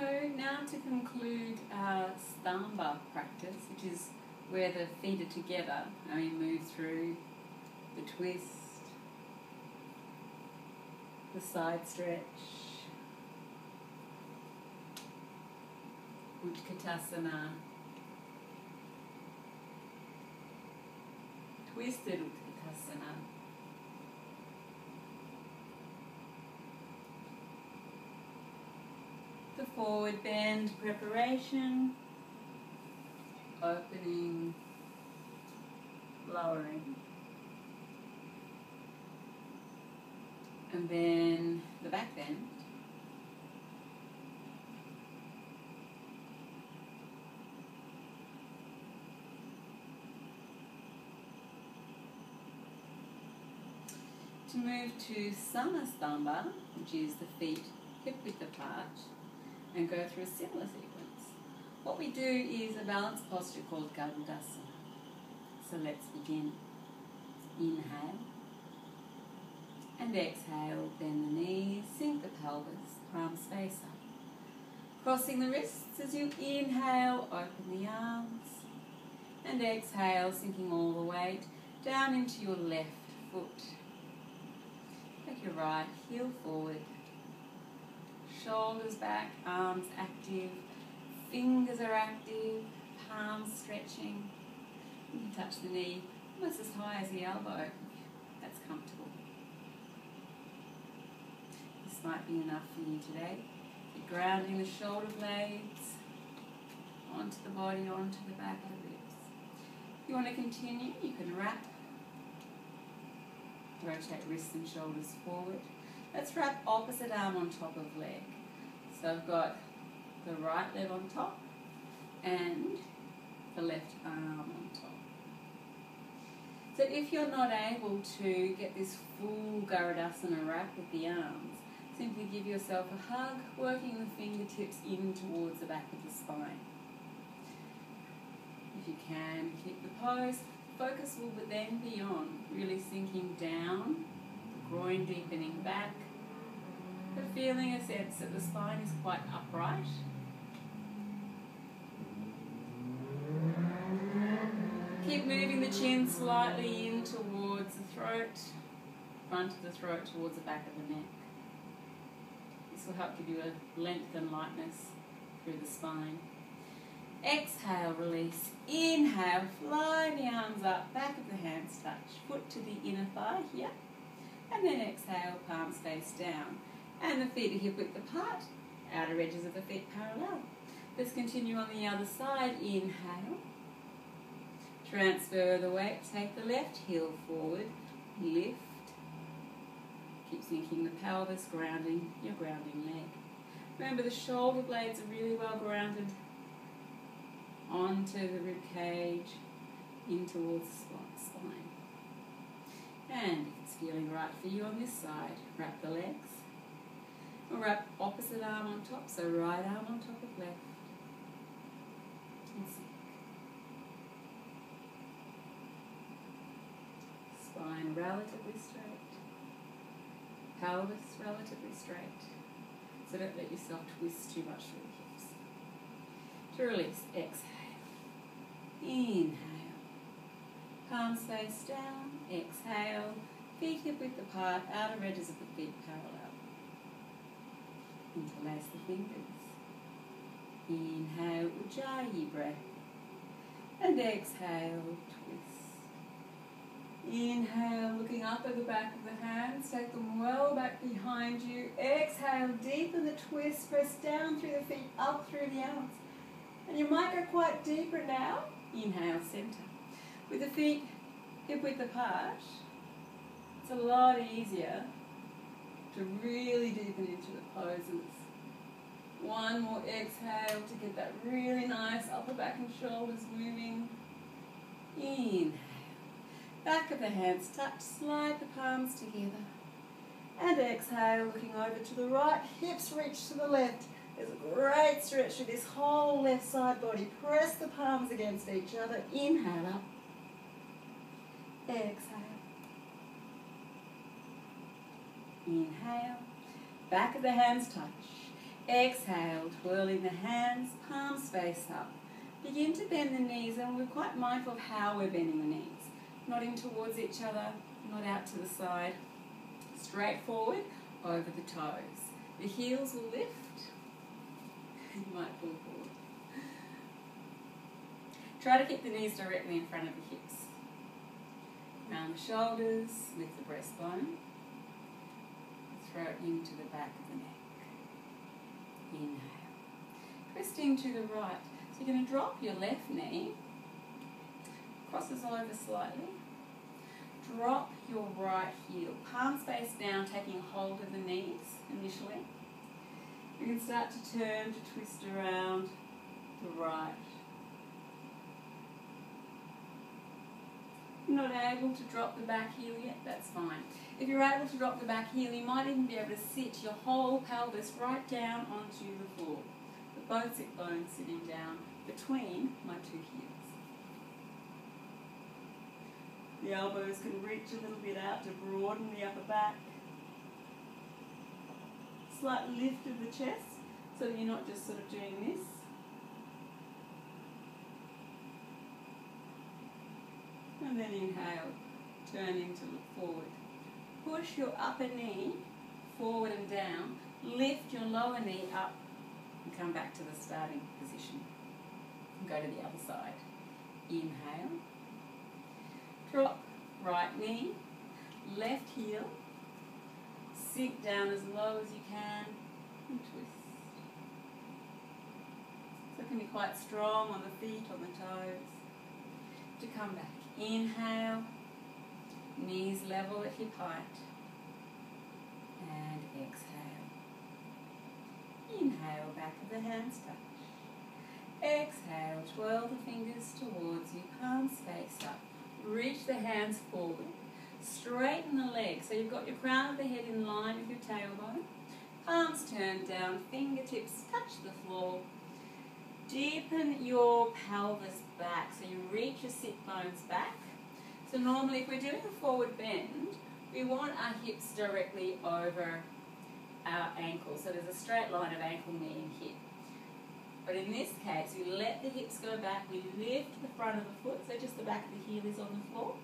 So now to conclude our Stambha practice, which is where the feet are together and we move through the twist, the side stretch, Utkatasana, twisted Utkatasana, the forward bend preparation, opening, lowering, and then the back bend. To move to Stambha, which is the feet hip-width apart, and go through a similar sequence. What we do is a balance posture called Ghatastha. So let's begin. Inhale and exhale, bend the knees, sink the pelvis, palms face up. Crossing the wrists as you inhale, open the arms, and exhale, sinking all the weight down into your left foot. Take your right heel forward, shoulders back, arms active, fingers are active, palms stretching. You can touch the knee almost as high as the elbow. That's comfortable. This might be enough for you today. Keep grounding the shoulder blades onto the body, onto the back of the ribs. If you want to continue, you can wrap. Rotate wrists and shoulders forward. Let's wrap opposite arm on top of leg. So I've got the right leg on top and the left arm on top. So if you're not able to get this full Ghatastha wrap with the arms, simply give yourself a hug, working the fingertips in towards the back of the spine. If you can, keep the pose. Focus will then be on really sinking down, the groin deepening back, but feeling a sense that the spine is quite upright. Keep moving the chin slightly in towards the throat, front of the throat towards the back of the neck. This will help give you a length and lightness through the spine. Exhale, release. Inhale, fly the arms up, back of the hands touch, foot to the inner thigh here. And then exhale, palms face down. And the feet are hip-width apart, outer edges of the feet parallel. Let's continue on the other side. Inhale. Transfer the weight, take the left heel forward, lift. Keep sinking the pelvis, grounding your grounding leg. Remember, the shoulder blades are really well grounded onto the rib cage, in towards the spine. And if it's feeling right for you on this side, wrap the legs. Or wrap opposite arm on top, so right arm on top of left. And sink. Spine relatively straight. Pelvis relatively straight. So don't let yourself twist too much through the hips. To release, exhale. Inhale. Palms face down. Exhale. Feet hip-width apart, outer edges of the feet parallel. Interlace the fingers. Inhale, Ujjayi breath. And exhale, twist. Inhale, looking up at the back of the hands. Take them well back behind you. Exhale, deepen the twist. Press down through the feet, up through the arms. And you might go quite deeper now. Inhale, center. With the feet hip-width apart, it's a lot easier to really deepen into the poses. One more exhale to get that really nice upper back and shoulders moving. Inhale. Back of the hands touch, slide the palms together. And exhale, looking over to the right, hips reach to the left. There's a great stretch through this whole left side body. Press the palms against each other. Inhale up. Exhale. Inhale. Back of the hands touch. Exhale, twirling the hands, palms face up. Begin to bend the knees, and we're quite mindful of how we're bending the knees. Nodding towards each other, not out to the side. Straight forward, over the toes. The heels will lift. You might pull forward. Try to keep the knees directly in front of the hips. Round the shoulders, lift the breastbone. Throw it into the back of the neck. Inhale. Twisting to the right. So you're going to drop your left knee. Crosses over slightly. Drop your right heel. Palms face down, taking hold of the knees initially. You can start to turn, to twist around to right. If you're not able to drop the back heel yet, that's fine. If you're able to drop the back heel, you might even be able to sit your whole pelvis right down onto the floor. With both sit bones sitting down between my two heels. The elbows can reach a little bit out to broaden the upper back. Slight lift of the chest so that you're not just sort of doing this. And then inhale, turning to look forward. Push your upper knee forward and down. Lift your lower knee up and come back to the starting position. And go to the other side. Inhale. Drop right knee, left heel. Sink down as low as you can and twist. So it can be quite strong on the feet, on the toes. To come back. Inhale, knees level at hip height, and exhale. Inhale, back of the hands touch. Exhale, twirl the fingers towards you, palms face up. Reach the hands forward. Straighten the legs, so you've got your crown of the head in line with your tailbone. Palms turned down, fingertips touch the floor. Deepen your pelvis back, so you reach your sit bones back. So normally if we're doing a forward bend, we want our hips directly over our ankles. So there's a straight line of ankle, knee and hip. But in this case, we let the hips go back, we lift the front of the foot, so just the back of the heel is on the floor.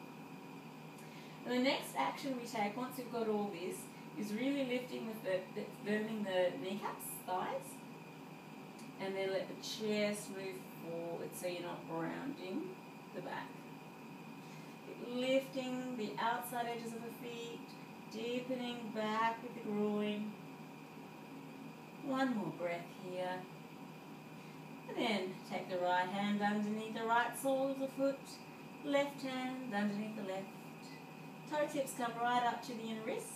And the next action we take, once we've got all this, is really lifting with bending the kneecaps, thighs. And then let the chest move forward so you're not rounding the back. Lifting the outside edges of the feet, deepening back with the groin. One more breath here. And then take the right hand underneath the right sole of the foot, left hand underneath the left. Toe tips come right up to the inner wrist.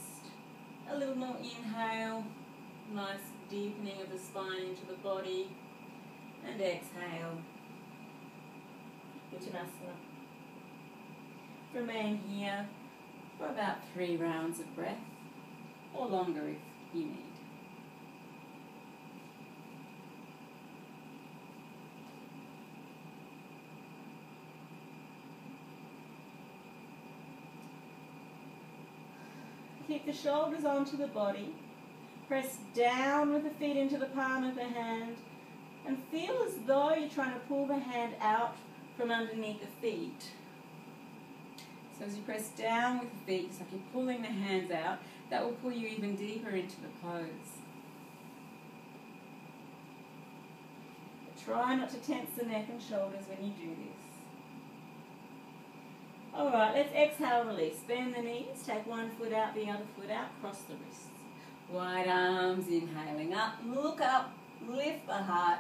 A little more inhale, nice deepening of the spine into the body, and exhale. Uttanasana. Remain here for about 3 rounds of breath, or longer if you need. Keep the shoulders onto the body. Press down with the feet into the palm of the hand and feel as though you're trying to pull the hand out from underneath the feet. So as you press down with the feet, it's like you're pulling the hands out. That will pull you even deeper into the pose. But try not to tense the neck and shoulders when you do this. Alright, let's exhale, release. Bend the knees, take one foot out, the other foot out, cross the wrists. Wide arms, inhaling up, look up, lift the heart,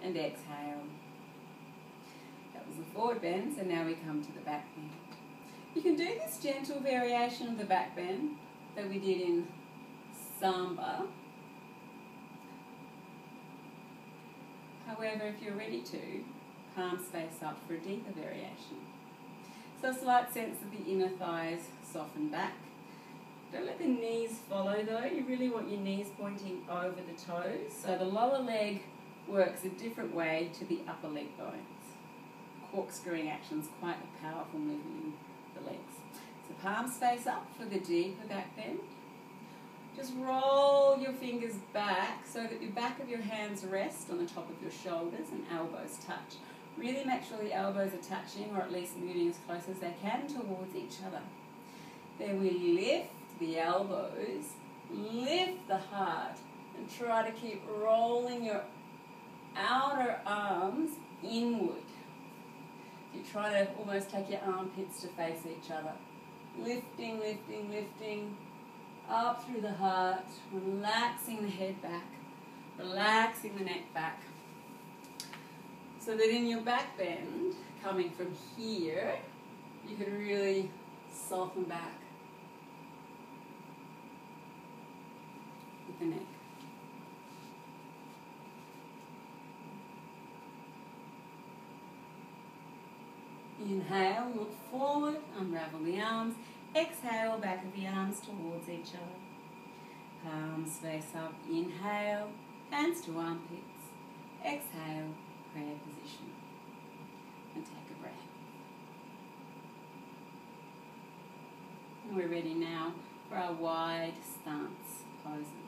and exhale. That was the forward bend, so now we come to the back bend. You can do this gentle variation of the back bend that we did in Stambha. However, if you're ready to, palms face up for a deeper variation. So a slight sense of the inner thighs soften back. Don't let the knees follow though. You really want your knees pointing over the toes. So the lower leg works a different way to the upper leg bones. Corkscrewing action is quite a powerful movement in the legs. So palms face up for the deeper back bend. Just roll your fingers back so that the back of your hands rest on the top of your shoulders and elbows touch. Really make sure the elbows are touching, or at least moving as close as they can towards each other. Then we lift the elbows, lift the heart, and try to keep rolling your outer arms inward. You try to almost take your armpits to face each other. Lifting, lifting, lifting, up through the heart, relaxing the head back, relaxing the neck back. So that in your back bend, coming from here, you can really soften back with the neck. Inhale, look forward, unravel the arms. Exhale, back of the arms towards each other. Palms face up. Inhale, hands to armpits. Exhale, prayer position. And take a breath. And we're ready now for our wide stance poses.